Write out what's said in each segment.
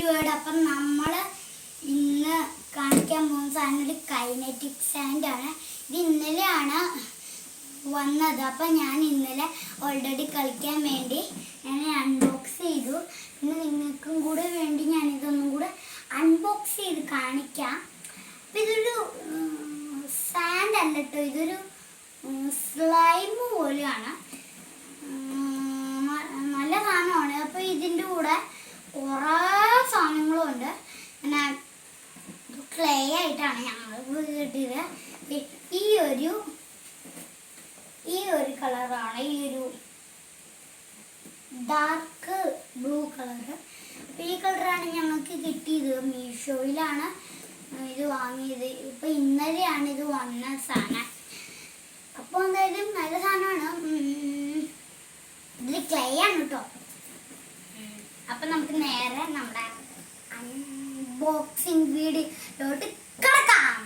Word. അപ്പം നമ്മൾ ഇന്ന് കാണിക്കാൻ പോകുന്ന സാധനം ഒരു കൈനറ്റിക് സാൻഡാണ്. ഇത് ഇന്നലെയാണ് വന്നത്. അപ്പം ഞാൻ ഇന്നലെ ഓൾറെഡി കളിക്കാൻ വേണ്ടി ഞാൻ അൺബോക്സ് ചെയ്തു. പിന്നെ നിങ്ങൾക്കും കൂടെ വേണ്ടി ഞാനിതൊന്നും കൂടെ അൺബോക്സ് ചെയ്ത് കാണിക്കാം. അപ്പം ഇതൊരു സാൻഡ് അല്ല കേട്ടോ, ഇതൊരു സ്ലൈം പോലെയാണ്. നല്ല സാധനമാണ്. അപ്പോൾ ഇതിൻ്റെ കൂടെ കുറേ സാധനങ്ങളുണ്ട്. പിന്നെ ക്ലേ ആയിട്ടാണ് ഞങ്ങൾ കിട്ടിയത്. ഈ ഒരു കളറാണ്, ഈ ഒരു ഡാർക്ക് ബ്ലൂ കളറ്. അപ്പോൾ ഈ കളറാണ് ഞങ്ങൾക്ക് കിട്ടിയത്. മീഷോയിലാണ് ഇത് വാങ്ങിയത്. ഇപ്പം ഇന്നലെയാണ് ഇത് വന്ന സാധനം. അപ്പോൾ എന്തായാലും നല്ല സാധനമാണ്. ഇതിൽ ക്ലേ ആണ് കേട്ടോ. അപ്പം നമുക്ക് നേരെ നമ്മുടെ അൺബോക്സിങ് വീഡിയോയിലോട്ട് കിടക്കാം.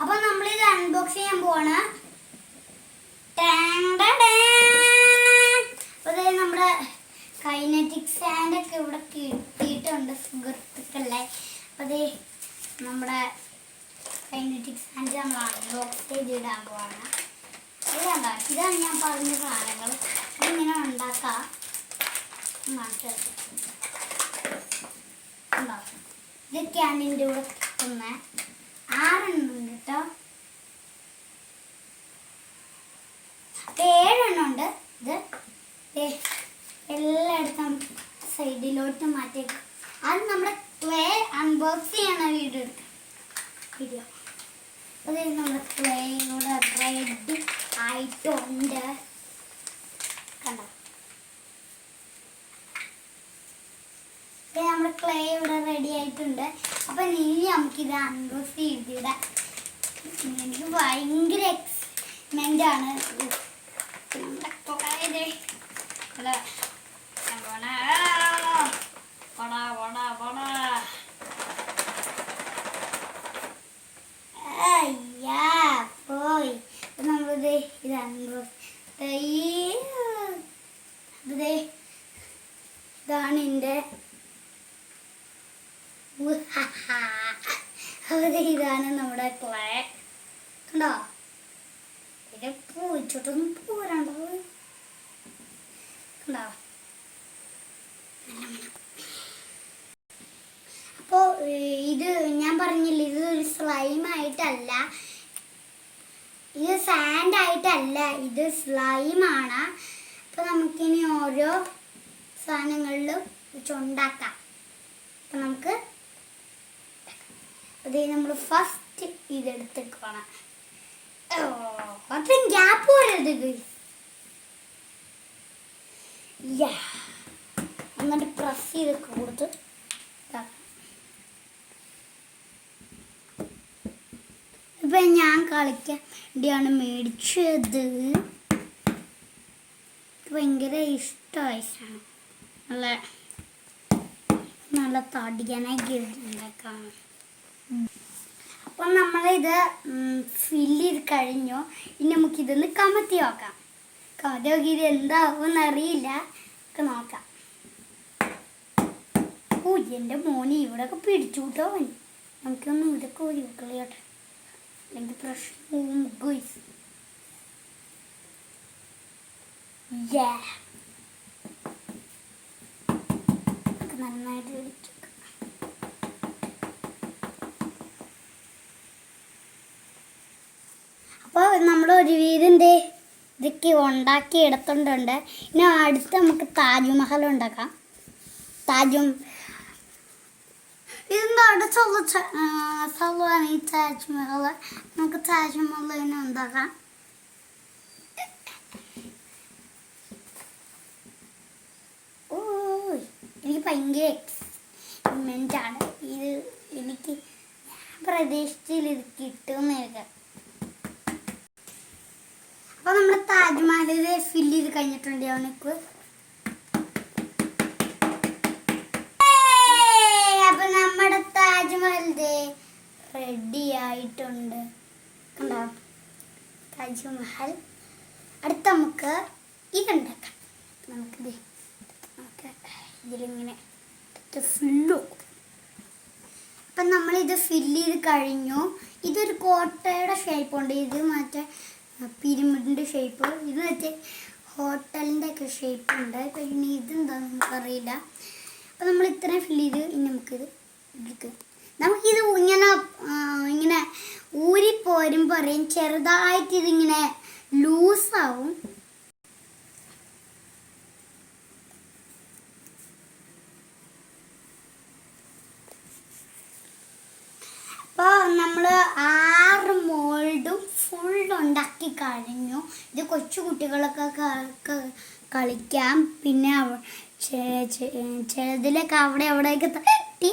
അപ്പം നമ്മളിത് അൺബോക്സ് ചെയ്യാൻ പോവാണ്. അപ്പോൾ നമ്മുടെ കൈനറ്റിക് സാൻഡൊക്കെ ഇവിടെ കിട്ടിയിട്ടുണ്ട് സുഹൃത്തുക്കളെ. അപ്പോൾ അത് നമ്മുടെ കൈനറ്റിക് സാൻഡ് നമ്മൾ അൺബോക്സ് ചെയ്തിടാൻ പോവാണ്. ഇതാണ് ഞാൻ പറഞ്ഞ സാധനങ്ങൾ. ഇതിങ്ങനെ ഉണ്ടാക്കാം. ഇതൊക്കെയാണ് ഇതിൻ്റെ കൂടെ കിട്ടുന്ന 6 എണ്ണം കേട്ടോ. 7 എണ്ണം ഉണ്ട്. ഇത് എല്ലായിടത്തും സൈഡിലോട്ട് മാറ്റിയേക്കും. അത് നമ്മുടെ ക്ലേ അൺബോക്സ് ചെയ്യണ വീഡിയോ. അത് നമ്മുടെ ക്ലേ കൂടെ റെഡി ആയിട്ടുണ്ട്. കണ്ടോ, നമ്മുടെ ക്ലേ ഇവിടെ റെഡി ആയിട്ടുണ്ട്. അപ്പം ഇനി നമുക്കിത് അൺബോക്സ് ചെയ്തിടാം. എനിക്ക് ഭയങ്കര എക്സൈറ്റ്മെൻ്റ് ആണ്. പോയി നമ്മളിത് ഇത് അൺബോക്സ്. ഇതാണ് എൻ്റെ ഇതാണ് നമ്മുടെ ക്ലേ. കണ്ടോ, ഇത് പൂച്ചോട്ടൊന്നും പോരാണ്ടോ. കണ്ടോ, അപ്പോൾ ഇത് ഞാൻ പറഞ്ഞില്ല, ഇതൊരു സ്ലൈമായിട്ടല്ല, ഇത് സാൻഡായിട്ടല്ല, ഇത് സ്ലൈമാണ്. അപ്പോൾ നമുക്കിനി ഓരോ സാധനങ്ങളിലും വെച്ചുണ്ടാക്കാം. അപ്പം നമുക്ക് അത് നമ്മൾ ഫസ്റ്റ് ഇതെടുത്തേക്കാണ്. അത്രയും ഗ്യാപ്പ് വരരുത്. എന്നിട്ട് പ്രസ് ചെയ്തൊക്കെ കൊടുത്ത് ഇപ്പം ഞാൻ കളിക്കാൻ വേണ്ടിയാണ് മേടിച്ചത്. ഭയങ്കര ഇഷ്ടമായി. നല്ല തടിക്കാനായി ഉണ്ടാക്കാം. അപ്പം നമ്മളിത് ഫില്ല് ചെയ്ത് കഴിഞ്ഞു. ഇനി നമുക്കിതൊന്ന് കമത്തി നോക്കാം. കമത്തി നോക്കി ഇത് എന്താവുമെന്ന് അറിയില്ല. ഒക്കെ നോക്കാം. എൻ്റെ മോന് ഇവിടെയൊക്കെ പിടിച്ചു കൂട്ടോ. നമുക്കൊന്ന് ഇതൊക്കെ ഒരു കളിയോട്ടെ, അല്ലെങ്കിൽ പ്രശ്നവും ഗുയ്സ്. നന്നായിട്ട് പിടിച്ചു. അപ്പോൾ നമ്മൾ ഒരു വീടിൻ്റെ ഇതൊക്കെ ഉണ്ടാക്കി എടുത്തോണ്ടുണ്ട്. ഇനി അടുത്ത് നമുക്ക് താജ്മഹൽ ഉണ്ടാക്കാം. ഇതെന്താണ് സ്ഥലമാണ് ഈ താജ്മഹൽ. നമുക്ക് താജ്മഹൽ തന്നെ ഉണ്ടാക്കാം. എനിക്ക് ഭയങ്കര എക്സൈറ്റ്മെൻ്റാണ്. ഇത് എനിക്ക് പ്രദേശത്തിൽ ഇത് കിട്ടുമെന്ന്. അപ്പോൾ നമ്മൾ താജ്മഹൽ ഫില്ല് ചെയ്ത് കഴിഞ്ഞിട്ടുണ്ട്. അവനക്ക് അപ്പം നമ്മുടെ താജ്മഹൽ റെഡി ആയിട്ടുണ്ട്. കണ്ടോ, താജ്മഹൽ. അടുത്ത നമുക്ക് ഇതുണ്ടാക്കാം. നമുക്കിത് ഇതിലിങ്ങനെ ഫില്ലു. അപ്പം നമ്മളിത് ഫില്ല് ചെയ്ത് കഴിഞ്ഞു. ഇതൊരു കോട്ടയുടെ ഷേപ്പ് ഉണ്ട്, ഇത് മറ്റേ പിരമിഡിൻ്റെ ഷേപ്പ്, ഇത് മറ്റേ ഹോട്ടലിൻ്റെ ഒക്കെ ഷേപ്പ് ഉണ്ട്. പിന്നെ ഇതെന്താണെന്ന് നമുക്കറിയില്ല. അപ്പം നമ്മൾ ഇത്രയും ഫില്ല് ചെയ്ത് ഇനി നമുക്കിത് ഇങ്ങനെ ഊരിപ്പോരും പറയും, ചെറുതായിട്ട് ഇതിങ്ങനെ ലൂസാവും. അപ്പോൾ നമ്മൾ 6 മോൾഡും ഫുൾ ഉണ്ടാക്കി കഴിഞ്ഞു. ഇത് കൊച്ചു കുട്ടികളൊക്കെ കളിക്കാം. പിന്നെ ചിലതിലൊക്കെ അവിടെയൊക്കെ തട്ടി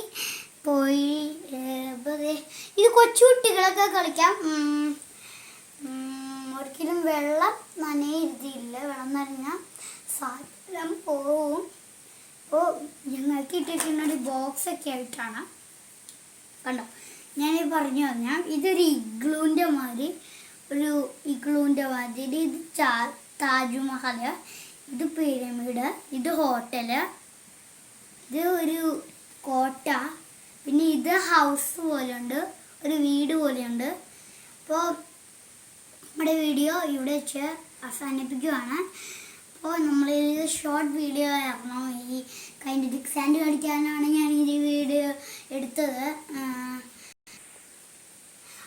പോയി. ഇത് കൊച്ചു കുട്ടികളൊക്കെ കളിക്കാം. ഒരിക്കലും വെള്ളം നനയരുതില്ല, വെള്ളം നനഞ്ഞാൽ സാധനം പോവും. അപ്പോൾ ഞങ്ങൾക്ക് ഇട്ടിട്ടുള്ളൊരു ബോക്സൊക്കെ ആയിട്ടാണ് കണ്ടോ. ഞാൻ പറഞ്ഞു പറഞ്ഞാൽ ഇതൊരു ഇഗ്ലൂൻ്റെ മാതിരി, ഇത് താജ്മഹൽ, ഇത് പിരമിഡ്, ഇത് ഹോട്ടല്, ഇത് ഒരു കോട്ട, പിന്നെ ഇത് ഹൗസ് പോലെയുണ്ട്, ഒരു വീട് പോലെയുണ്ട്. അപ്പോൾ നമ്മുടെ വീഡിയോ ഇവിടെ വെച്ച് അവസാനിപ്പിക്കുകയാണ്. അപ്പോൾ നമ്മളിത് ഷോർട്ട് വീഡിയോ ആയിരുന്നു. ഈ കൈനറ്റിക് സാൻഡ് കളിക്കാനാണ് ഞാൻ ഈ വീഡിയോ എടുത്തത്.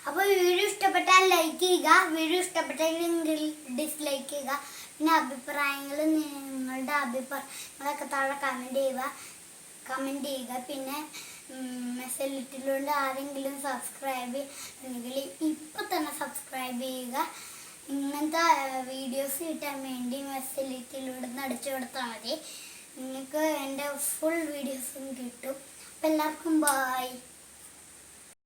അപ്പോൾ വീഡിയോ ഇഷ്ടപ്പെട്ടാൽ ലൈക്ക് ചെയ്യുക, വീഡിയോ ഇഷ്ടപ്പെട്ടെങ്കിൽ ഡിസ്ലൈക്ക് ചെയ്യുക. പിന്നെ അഭിപ്രായങ്ങൾ, നിങ്ങളുടെ അഭിപ്രായങ്ങളൊക്കെ താഴെ കമൻറ്റ് ചെയ്യുക. പിന്നെ മെസ്സേജിലൂടെ ആരെങ്കിലും സബ്സ്ക്രൈബ് ചെയ്യുന്നെങ്കിൽ ഇപ്പം തന്നെ സബ്സ്ക്രൈബ് ചെയ്യുക. ഇങ്ങനത്തെ വീഡിയോസ് കിട്ടാൻ വേണ്ടി മെസ്സേജിലൂടെ അടിച്ചു കൊടുത്താൽ മതി. നിങ്ങൾക്ക് എൻ്റെ ഫുൾ വീഡിയോസും കിട്ടും. അപ്പോൾ എല്ലാവർക്കും ബൈ.